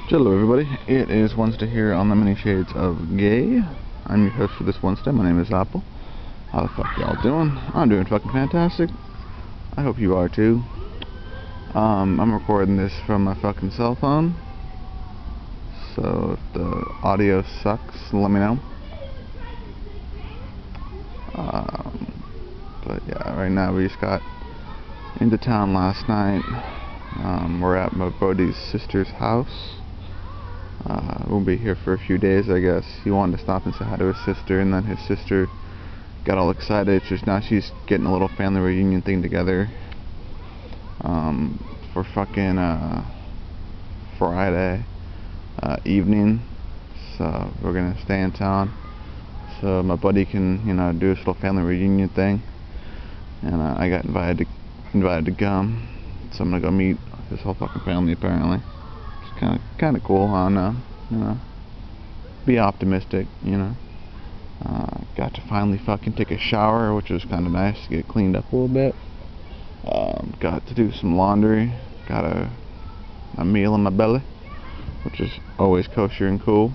Hello everybody, it is Wednesday here on the Many Shades of Gay. I'm your host for this Wednesday. My name is Apple. How the fuck y'all doing? I'm doing fucking fantastic. I hope you are too. I'm recording this from my fucking cell phone, so if the audio sucks, let me know. But yeah, right now we just got into town last night. We're at my buddy's sister's house. We'll be here for a few days, I guess. He wanted to stop and say hi to his sister, and then his sister got all excited. Just now she's getting a little family reunion thing together for fucking Friday evening. So we're gonna stay in town so my buddy can, do his little family reunion thing. And I got invited to come, so I'm gonna go meet his whole fucking family apparently. Kind of cool. I don't know, be optimistic, Got to finally fucking take a shower, which was kind of nice to get cleaned up a little bit. Got to do some laundry. Got a meal in my belly, which is always kosher and cool.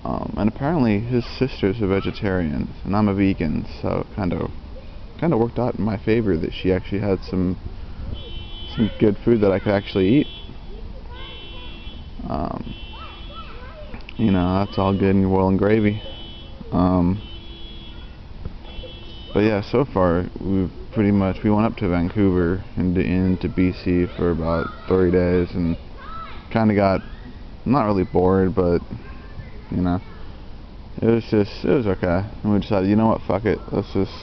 And apparently his sister's a vegetarian and I'm a vegan, so it kind of worked out in my favor that she actually had some good food that I could actually eat. That's all good in your oil and gravy. But yeah, so far we went up to Vancouver and into BC for about 3 days and kind of got not really bored, but it was okay. And we decided, you know what, fuck it, let's just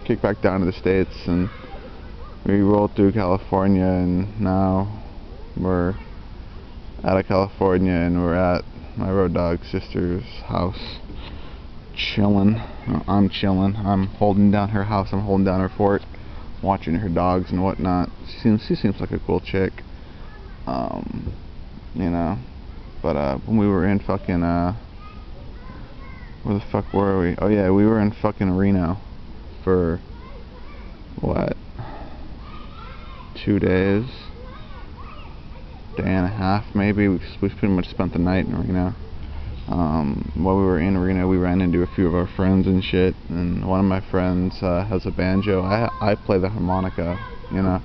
kick back down to the States, and we rolled through California, and now we're out of California and we're at my road dog sister's house, chilling. I'm chilling. I'm holding down her house. I'm holding down her fort, watching her dogs and whatnot. She seems like a cool chick. But when we were in fucking where the fuck were we? Oh yeah, we were in fucking Reno for what? 2 days. Day and a half maybe. We pretty much spent the night in Reno. While we were in Reno, we ran into a few of our friends and shit, and one of my friends has a banjo. I play the harmonica, so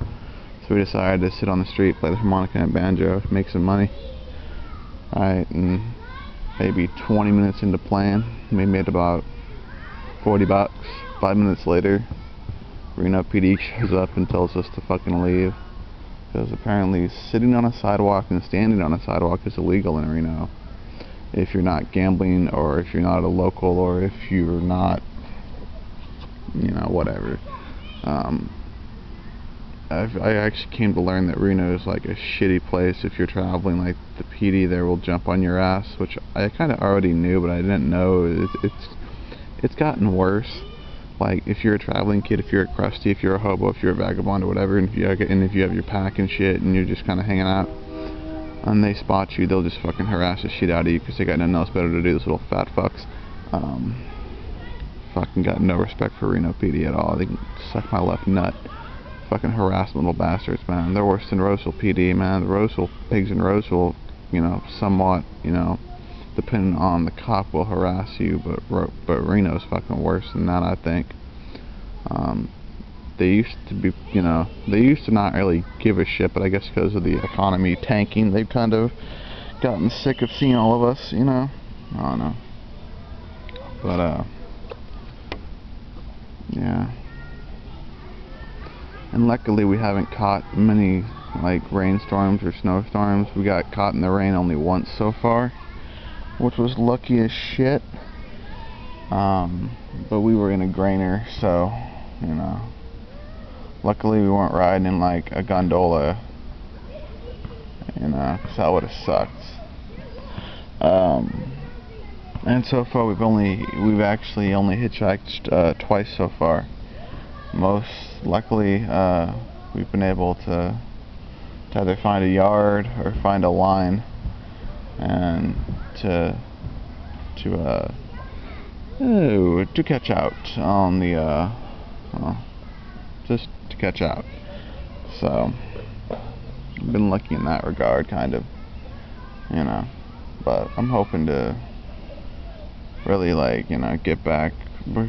we decided to sit on the street, play the harmonica and banjo, make some money. Alright, and maybe 20 minutes into playing, we made about $40. 5 minutes later, Reno PD shows up and tells us to fucking leave, because apparently sitting on a sidewalk and standing on a sidewalk is illegal in Reno if you're not gambling, or if you're not a local, or if you're not, whatever. I actually came to learn that Reno is like a shitty place if you're traveling. Like, the PD there will jump on your ass, which I kind of already knew, but I didn't know it's gotten worse. Like, if you're a traveling kid, if you're a crusty, if you're a hobo, if you're a vagabond or whatever, and if you have your pack and shit, and you're just kind of hanging out, and they spot you, they'll just fucking harass the shit out of you because they got nothing else better to do. Those little fat fucks. Fucking got no respect for Reno PD at all. They can suck my left nut. Fucking harassment little bastards, man. They're worse than Roseville PD, man. The Roseville pigs in Roseville, somewhat, depending on the cop, will harass you, but Reno's fucking worse than that, I think. They used to be, they used to not really give a shit, but I guess because of the economy tanking, they've kind of gotten sick of seeing all of us, I don't know. But, yeah. And luckily we haven't caught many, like, rainstorms or snowstorms. We got caught in the rain only once so far, which was lucky as shit. But we were in a grainer, so, luckily we weren't riding in like a gondola, because that would have sucked. And so far we've actually only hitchhiked twice so far. Luckily we've been able to either find a yard or find a line, and to catch out on the just to catch out. So I've been lucky in that regard, kind of. you know. But I'm hoping to really, like, you know, get back. We're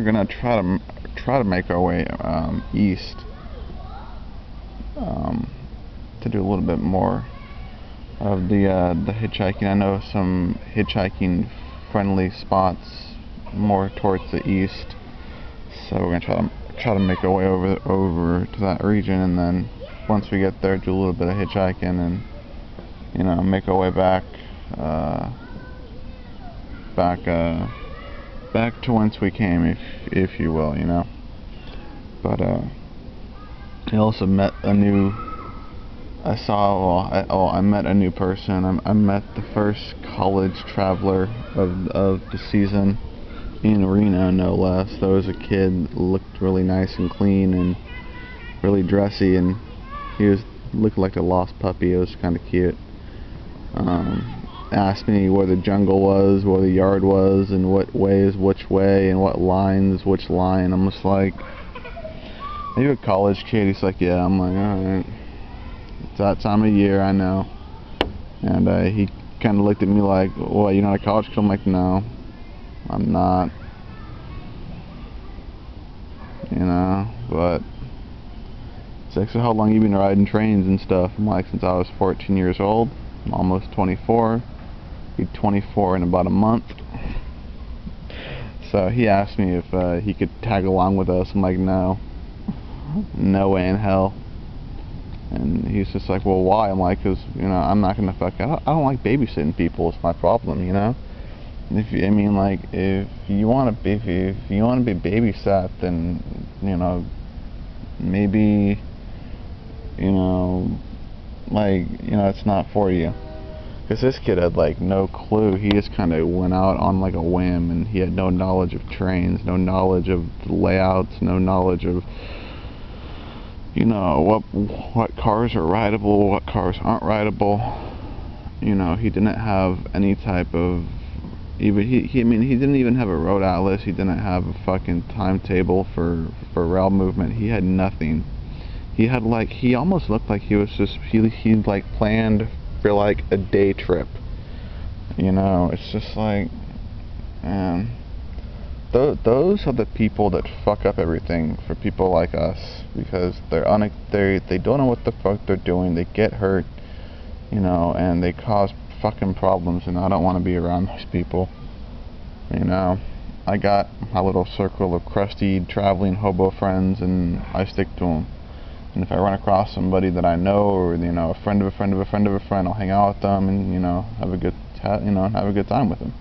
gonna try to make our way east, to do a little bit more of the hitchhiking. I know some hitchhiking friendly spots more towards the east, so we're gonna try to make our way over to that region, and then once we get there, do a little bit of hitchhiking, and, you know, make our way back back to whence we came, if you will, you know. But I also met a new. I met a new person. I met the first college traveler of the season in Reno, no less. There was a kid, looked really nice and clean and really dressy, and he looked like a lost puppy. It was kind of cute. Asked me where the jungle was, where the yard was, and what way is which way, and what line is which line. I'm just like, are you a college kid? He's like, yeah. I'm like, alright. It's that time of year, I know. And he kind of looked at me like, what, you're not a college kid? I'm like, no, I'm not. You know, but it's like, so how long you been riding trains and stuff? I'm like, since I was 14 years old. I'm almost 24. Be 24 in about a month. So he asked me if he could tag along with us. I'm like, no way in hell. And he's just like, well, why? I'm like, because, you know, I'm not gonna I don't like babysitting people. It's my problem, you know. If you want to be babysat, then, you know, maybe, you know, like, you know, it's not for you. Because this kid had, like, no clue. He just kind of went out on, like, a whim, and he had no knowledge of trains, no knowledge of layouts, no knowledge of, you know, what cars are rideable, what cars aren't rideable. You know, he didn't have any type of, I mean, he didn't even have a road atlas. He didn't have a fucking timetable for rail movement. He had nothing. He had, like, he almost looked like he was just, he like planned for, like, a day trip. You know, it's just like, man, those are the people that fuck up everything for people like us, because they don't know what the fuck they're doing. They get hurt, you know, and they cause fucking problems, and I don't want to be around those people. You know, I got my little circle of crusty traveling hobo friends, and I stick to them. And if I run across somebody that I know, or, you know, a friend of a friend of a friend of a friend, I'll hang out with them and, you know, have a good time with them.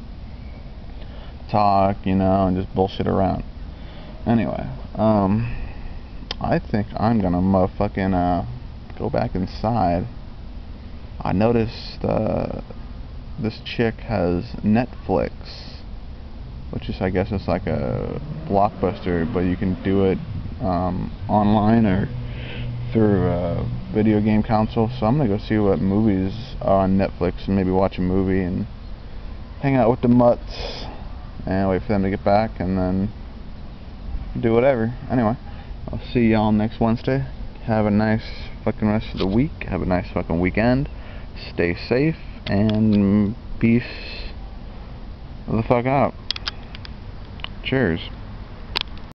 Talk, you know, and just bullshit around. Anyway, I think I'm gonna motherfucking go back inside. I noticed this chick has Netflix, which is, I guess, it's like a Blockbuster, but you can do it online or through a video game console. So I'm gonna go see what movies are on Netflix and maybe watch a movie and hang out with the mutts and wait for them to get back and then do whatever. Anyway, I'll see y'all next Wednesday. Have a nice fucking rest of the week. Have a nice fucking weekend. Stay safe and peace the fuck out. Cheers.